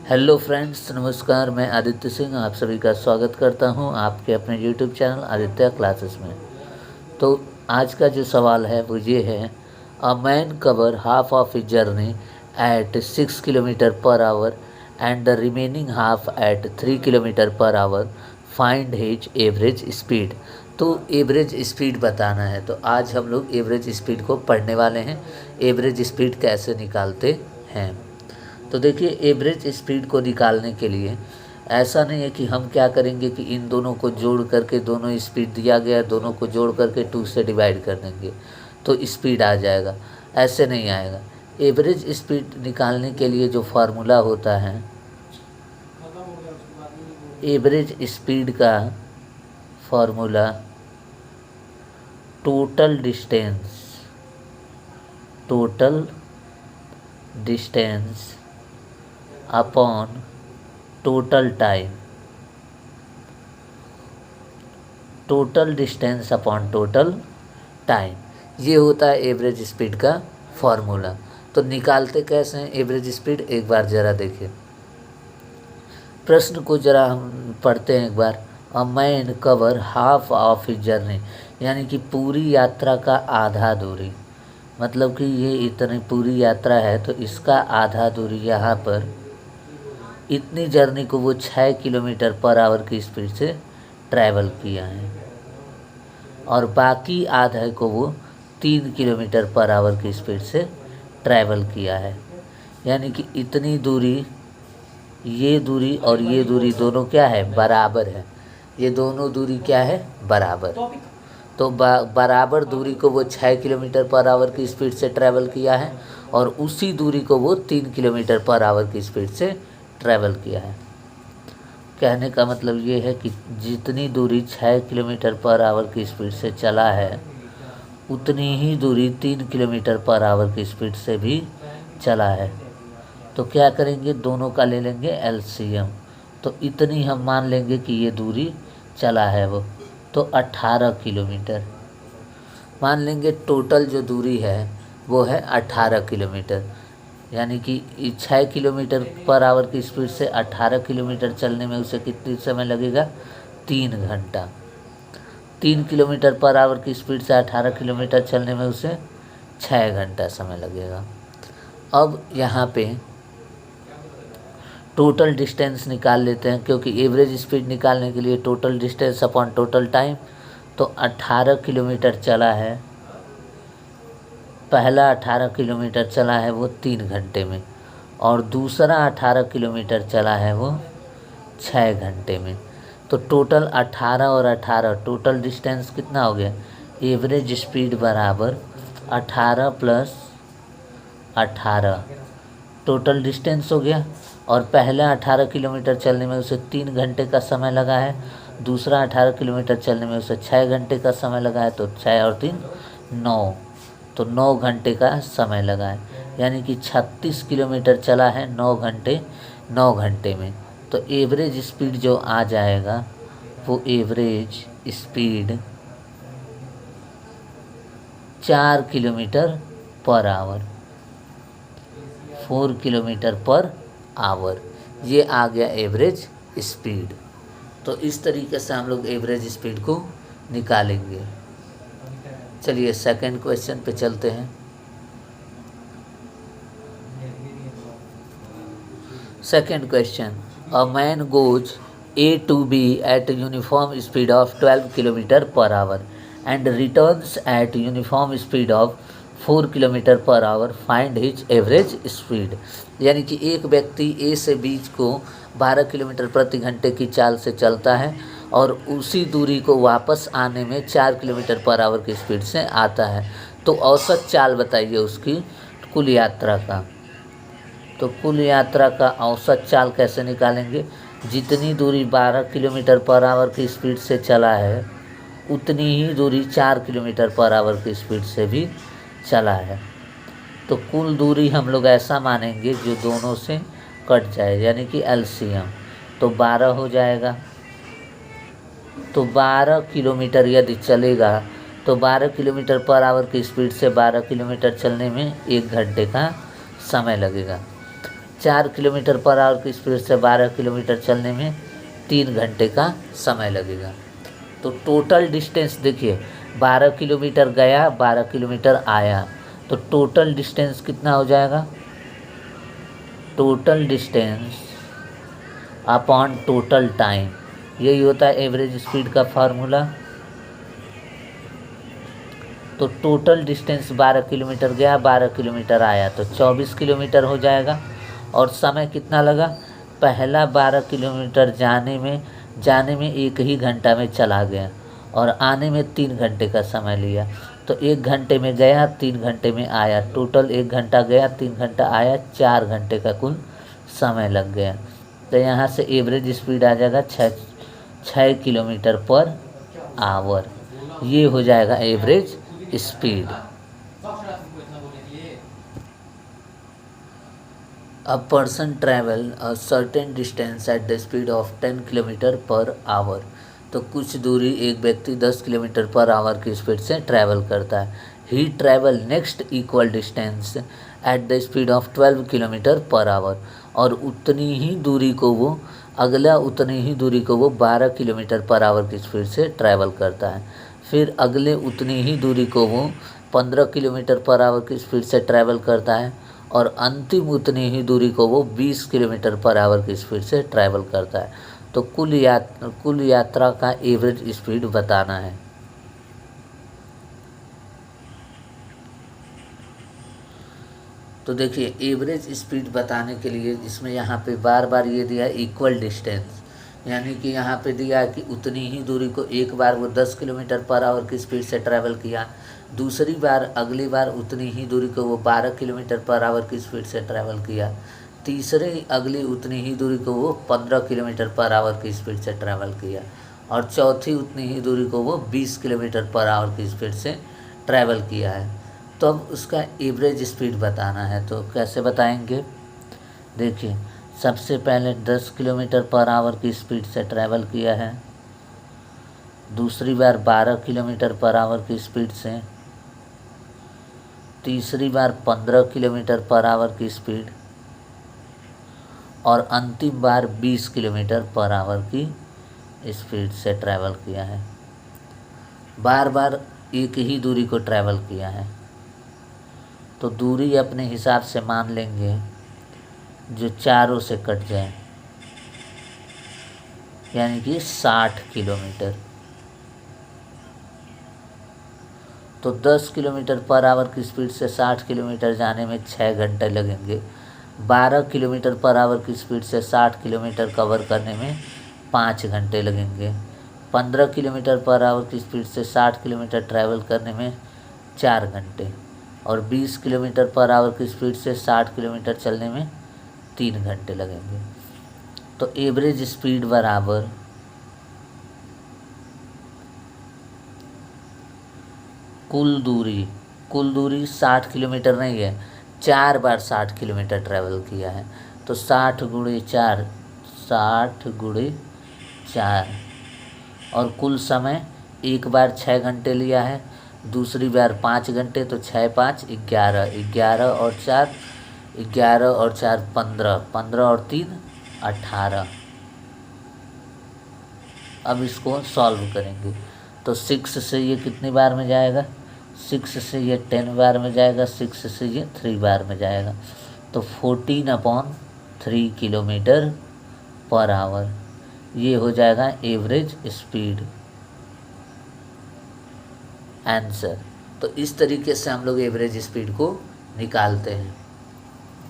Hello friends, नमस्कार। मैं आदित्य सिंह आप सभी का स्वागत करता हूं आपके अपने यूट्यूब चैनल आदित्य क्लासेस में। तो आज का जो सवाल है वो ये है, a man cover half of his journey at 6 kilometre per hour and the remaining half at 3 kilometre per hour, find his average speed. तो एवरेज स्पीड बताना है। तो आज हम लोग एवरेज स्पीड को पढ़ने वाले हैं। एवरेज स्पीड कैसे निकालते हैं, तो देखिए एवरेज स्पीड को निकालने के लिए ऐसा नहीं है कि हम क्या करेंगे कि इन दोनों को जोड़ करके, दोनों स्पीड दिया गया है, दोनों को जोड़ करके 2 से डिवाइड कर देंगे तो स्पीड आ जाएगा। ऐसे नहीं आएगा। एवरेज स्पीड निकालने के लिए जो फार्मूला होता है, एवरेज स्पीड का formula total distance upon total time, total distance upon total time, ये होता है एवरेज स्पीड का फॉर्मूला। तो निकालते कैसे हैं एवरेज स्पीड, एक बार ज़रा देखिए प्रश्न को, ज़रा हम पढ़ते हैं एक बार। A man cover half of his journey, यानी कि पूरी यात्रा का आधा दूरी, मतलब कि ये इतनी पूरी यात्रा है तो इसका आधा दूरी यहाँ पर, इतनी जर्नी को वो 6 किलोमीटर पर आवर की स्पीड से ट्रैवल किया है और बाकी आधे को वो 3 किलोमीटर पर आवर की स्पीड से ट्रैवल किया है। यानी कि इतनी दूरी, ये दूरी और ये दूरी दोनों क्या है, बराबर है। ये दोनों दूरी क्या है, बराबर। तो बराबर दूरी को वो 6 किलोमीटर पर आवर की स्पीड से ट्रैवल किया है और उसी दूरी को वो 3 किलोमीटर पर आवर की स्पीड से ट्रैवल किया है। कहने का मतलब ये है कि जितनी दूरी 6 किलोमीटर पर आवर की स्पीड से चला है उतनी ही दूरी 3 किलोमीटर पर आवर की स्पीड से भी चला है। तो क्या करेंगे, दोनों का ले लेंगे एलसीएम। तो इतनी हम मान लेंगे कि ये दूरी चला है वो, तो 18 किलोमीटर मान लेंगे। टोटल जो दूरी है वो है 18 किलोमीटर, यानी कि 6 किलोमीटर पर आवर की स्पीड से 18 किलोमीटर चलने में उसे कितनी समय लगेगा, 3 घंटा। 3 किलोमीटर पर आवर की स्पीड से 18 किलोमीटर चलने में उसे 6 घंटा समय लगेगा। अब यहाँ पे टोटल डिस्टेंस निकाल लेते हैं, क्योंकि एवरेज स्पीड निकालने के लिए total distance upon total time. तो 18 किलोमीटर चला है, पहला 18 किलोमीटर चला है वो 3 घंटे में और दूसरा 18 किलोमीटर चला है वो 6 घंटे में। तो टोटल 18 और 18, टोटल डिस्टेंस कितना हो गया, एवरेज स्पीड बराबर 18 प्लस 18 टोटल डिस्टेंस हो गया। और पहला 18 किलोमीटर चलने में उसे 3 घंटे का समय लगा है, दूसरा 18 किलोमीटर चलने में उसे 6 घंटे का समय लगा है। तो 6 और 3 9, तो 9 घंटे का समय लगा है। यानी कि 36 किलोमीटर चला है 9 घंटे में। तो एवरेज स्पीड जो आ जाएगा वो average speed 4 kilometre per our, 4 kilometre per our, ये आ गया एवरेज स्पीड। तो इस तरीके से हम लोग एवरेज स्पीड को निकालेंगे। चलिए सेकंड क्वेश्चन पे चलते हैं। Second question, a man goes A to B at uniform speed of 12 kilometre per hour and returns eight uniform speed of 4 kilometre per hour, find his average speed. यानी कि एक व्यक्ति A से B को 12 kilometre प्रति घंटे की चाल से चलता है और उसी दूरी को वापस आने में 4 किलोमीटर पर आवर की स्पीड से आता है। तो औसत चाल बताइए उसकी, कुल यात्रा का। तो कुल यात्रा का औसत चाल कैसे निकालेंगे, जितनी दूरी 12 किलोमीटर पर आवर की स्पीड से चला है उतनी ही दूरी 4 किलोमीटर पर आवर की स्पीड से भी चला है। तो कुल दूरी हम लोग ऐसा मानेंगे जो दोनों से कट जाए, यानी कि एलसीएम। तो 12 हो जाएगा। तो 12 किलोमीटर यदि चलेगा तो 12 किलोमीटर पर आवर की स्पीड से 12 किलोमीटर चलने में 1 घंटे का समय लगेगा। 4 किलोमीटर पर आवर की स्पीड से 12 किलोमीटर चलने में 3 घंटे का समय लगेगा। तो टोटल डिस्टेंस देखिए, 12 किलोमीटर गया, 12 किलोमीटर आया, तो टोटल डिस्टेंस कितना हो जाएगा? Total distance upon total time, यही होता है एवरेज स्पीड का फार्मूला। तो टोटल डिस्टेंस 12 किलोमीटर गया, 12 किलोमीटर आया, तो 24 किलोमीटर हो जाएगा। और समय कितना लगा? पहला 12 किलोमीटर जाने में 1 ही घंटा में चला गया और आने में 3 घंटे का समय लिया। तो 1 घंटे में गया, 3 घंटे में आया, टोटल 1 घंटा गया, 3 घंटा आया, 4 घंटे का कुल समय लग गया। तो यहाँ से एवरेज स्पीड आ जाएगा 6 किलोमीटर पर आवर। ये हो जाएगा average speed. A person travel a certain distance at the speed of 10 kilometre per our. तो कुछ दूरी एक व्यक्ति 10 किलोमीटर पर आवर की स्पीड से ट्रैवल करता है। He travel next equal distance at the speed of 12 kilometre per hour. और उतनी ही दूरी को वो 12 किलोमीटर पर आवर की स्पीड से ट्रैवल करता है। फिर अगले उतनी ही दूरी को वो 15 किलोमीटर पर आवर की स्पीड से ट्रैवल करता है। और अंतिम उतनी ही दूरी को वो 20 किलोमीटर पर आवर की स्पीड से ट्रैवल करता है। तो कुल यात्रा का एवरेज स्पीड बताना है। तो देखिए, एवरेज स्पीड बताने के लिए इसमें यहाँ पे बार बार ये दिया इक्वल डिस्टेंस, यानी कि यहाँ पे दिया कि उतनी ही दूरी को एक बार वो 10 किलोमीटर पर आवर की स्पीड से ट्रैवल किया, दूसरी बार अगली बार उतनी ही दूरी को वो 12 किलोमीटर पर आवर की स्पीड से ट्रैवल किया, अगली उतनी ही दूरी को वो 15 किलोमीटर पर आवर की स्पीड से ट्रैवल किया, और चौथी उतनी ही दूरी को वो 20 किलोमीटर पर आवर की स्पीड से ट्रैवल किया है। तो अब उसका एवरेज स्पीड बताना है। तो कैसे बताएंगे? देखिए, सबसे पहले 10 किलोमीटर पर आवर की स्पीड से ट्रैवल किया है, दूसरी बार 12 किलोमीटर पर आवर की स्पीड से, तीसरी बार 15 किलोमीटर पर आवर की स्पीड, और अंतिम बार 20 किलोमीटर पर आवर की स्पीड से ट्रैवल किया है। बार बार एक ही दूरी को ट्रैवल किया है। तो दूरी अपने हिसाब से मान लेंगे जो चारों से कट जाए, यानी कि 60 किलोमीटर। तो 10 किलोमीटर पर आवर की स्पीड से 60 किलोमीटर जाने में 6 घंटे लगेंगे। 12 किलोमीटर पर आवर की स्पीड से 60 किलोमीटर कवर करने में 5 घंटे लगेंगे। 15 किलोमीटर पर आवर की स्पीड से 60 किलोमीटर ट्रैवल करने में 4 घंटे, और 20 किलोमीटर पर आवर की स्पीड से 60 किलोमीटर चलने में 3 घंटे लगेंगे। तो एवरेज स्पीड बराबर कुल दूरी 60 किलोमीटर नहीं है, 4 बार 60 किलोमीटर ट्रैवल किया है। तो 60 गुणे 4, और कुल समय एक बार 6 घंटे लिया है, दूसरी बार 5 घंटे, तो 6 5 11, 11 और 4 15, 15 और 3 18। अब इसको सॉल्व करेंगे तो 6 से ये कितनी बार में जाएगा? 6 से ये 10 बार में जाएगा, 6 से ये 3 बार में जाएगा। तो 14/3 किलोमीटर पर आवर, ये हो जाएगा एवरेज स्पीड आंसर। तो इस तरीके से हम लोग एवरेज स्पीड को निकालते हैं।